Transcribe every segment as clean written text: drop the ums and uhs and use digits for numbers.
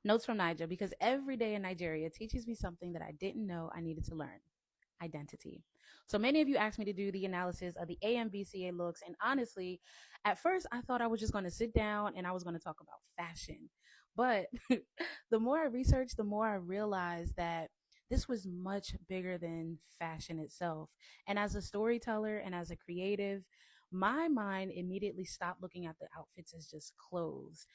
Notes from Naija, because every day in Nigeria teaches me something that I didn't know I needed to learn: identity. So many of you asked me to do the analysis of the AMVCA looks. And honestly, at first, I thought I was just going to sit down and I was going to talk about fashion. But the more I researched, the more I realized that this was much bigger than fashion itself. And as a storyteller and as a creative, my mind immediately stopped looking at the outfits as just clothes.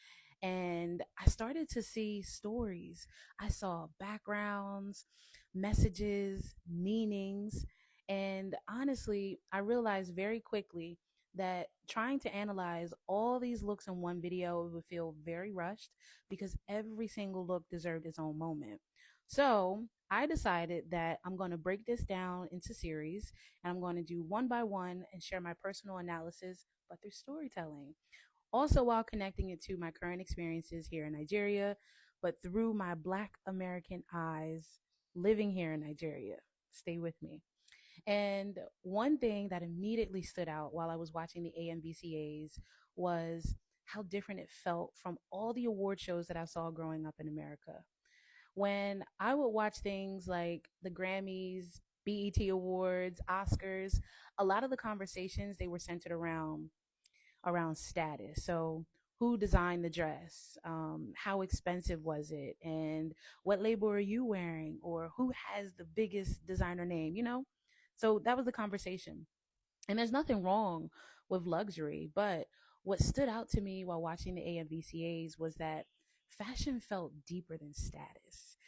And I started to see stories. I saw backgrounds, messages, meanings. And honestly, I realized very quickly that trying to analyze all these looks in one video would feel very rushed because every single look deserved its own moment. So I decided that I'm going to break this down into series and I'm going to do one by one and share my personal analysis, but through storytelling. Also, while connecting it to my current experiences here in Nigeria, but through my Black American eyes living here in Nigeria. Stay with me. And one thing that immediately stood out while I was watching the AMVCAs was how different it felt from all the award shows that I saw growing up in America. When I would watch things like the Grammys, BET Awards, Oscars, a lot of the conversations they were centered around status. So, who designed the dress? How expensive was it? And what label are you wearing? Or who has the biggest designer name? So that was the conversation. And there's nothing wrong with luxury, but what stood out to me while watching the AMVCAs was that fashion felt deeper than status.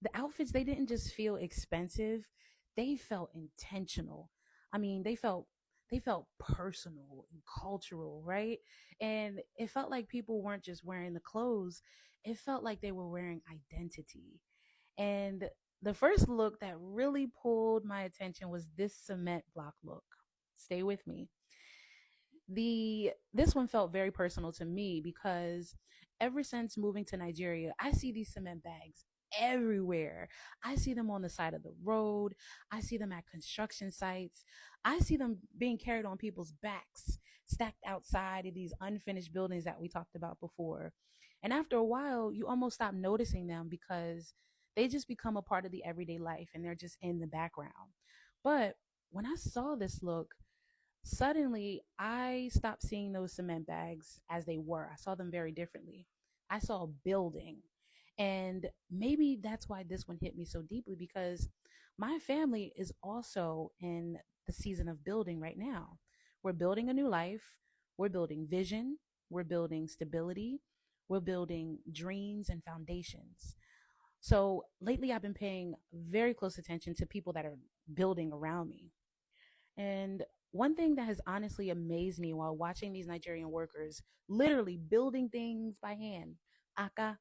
The outfits, they didn't just feel expensive, they felt intentional. I mean, they felt personal and cultural, right? And it felt like people weren't just wearing the clothes, it felt like they were wearing identity. And the first look that really pulled my attention was this cement block look. Stay with me. This one felt very personal to me because ever since moving to Nigeria, I see these cement bags everywhere. I see them on the side of the road. I see them at construction sites. I see them being carried on people's backs, stacked outside of these unfinished buildings that we talked about before. And after a while, you almost stop noticing them because they just become a part of the everyday life and they're just in the background. But when I saw this look, suddenly I stopped seeing those cement bags as they were. I saw them very differently. I saw a building. And maybe that's why this one hit me so deeply because my family is also in the season of building right now. We're building a new life, we're building vision, we're building stability, we're building dreams and foundations. So lately, I've been paying very close attention to people that are building around me. And one thing that has honestly amazed me while watching these Nigerian workers literally building things by hand, aka,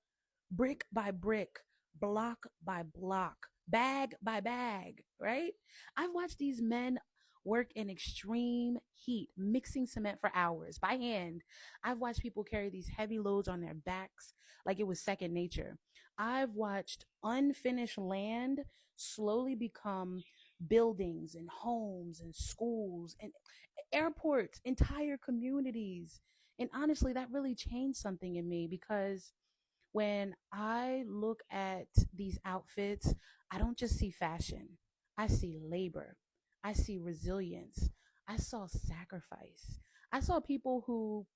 brick by brick, block by block, bag by bag, right? I've watched these men work in extreme heat, mixing cement for hours by hand. I've watched people carry these heavy loads on their backs like it was second nature. I've watched unfinished land slowly become buildings and homes and schools and airports, entire communities. And honestly, that really changed something in me because when I look at these outfits, I don't just see fashion, I see labor, I see resilience, I saw sacrifice. I saw people who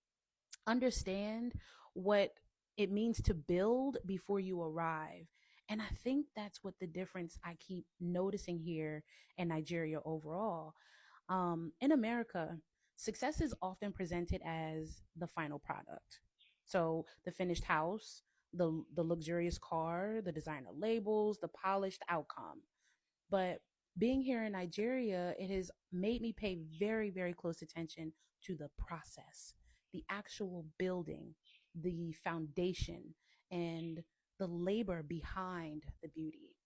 understand what it means to build before you arrive. And I think that's what the difference I keep noticing here in Nigeria overall. In America, success is often presented as the final product. So the finished house, the luxurious car, the designer labels, the polished outcome. But being here in Nigeria, it has made me pay very, very close attention to the process, the actual building, the foundation, and the labor behind the beauty.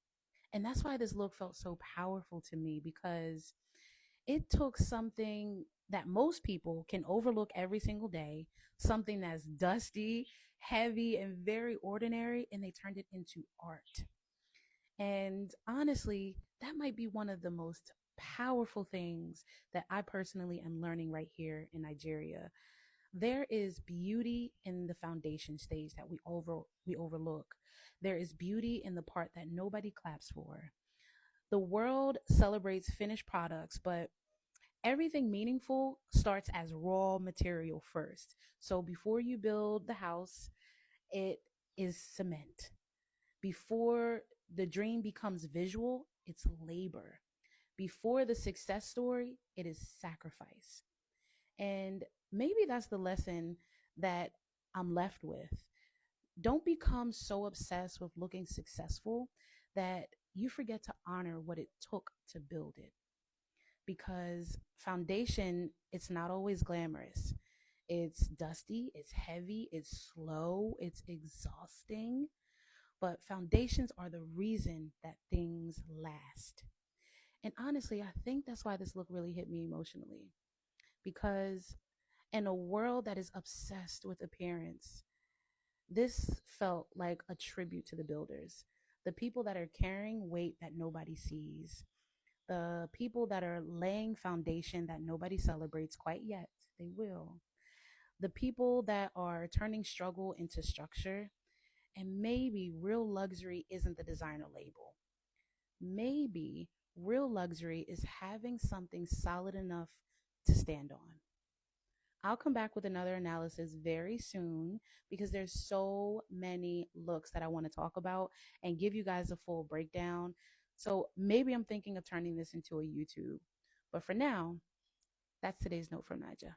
And that's why this look felt so powerful to me because it took something that most people can overlook every single day, something that's dusty, heavy, and very ordinary, and they turned it into art. And honestly, that might be one of the most powerful things that I personally am learning right here in Nigeria. There is beauty in the foundation stage that we overlook. There is beauty in the part that nobody claps for. The world celebrates finished products, but everything meaningful starts as raw material first. So before you build the house, it is cement. Before the dream becomes visual, it's labor. Before the success story, it is sacrifice. And maybe that's the lesson that I'm left with. Don't become so obsessed with looking successful that you forget to honor what it took to build it. Because foundation, it's not always glamorous. It's dusty, it's heavy, it's slow, it's exhausting. But foundations are the reason that things last. And honestly, I think that's why this look really hit me emotionally. Because in a world that is obsessed with appearance, this felt like a tribute to the builders, the people that are carrying weight that nobody sees, the people that are laying foundation that nobody celebrates quite yet. They will. The people that are turning struggle into structure. And maybe real luxury isn't the designer label. Maybe real luxury is having something solid enough to stand on. I'll come back with another analysis very soon because there's so many looks that I want to talk about and give you guys a full breakdown. So maybe I'm thinking of turning this into a YouTube. But for now, that's today's note from Naija.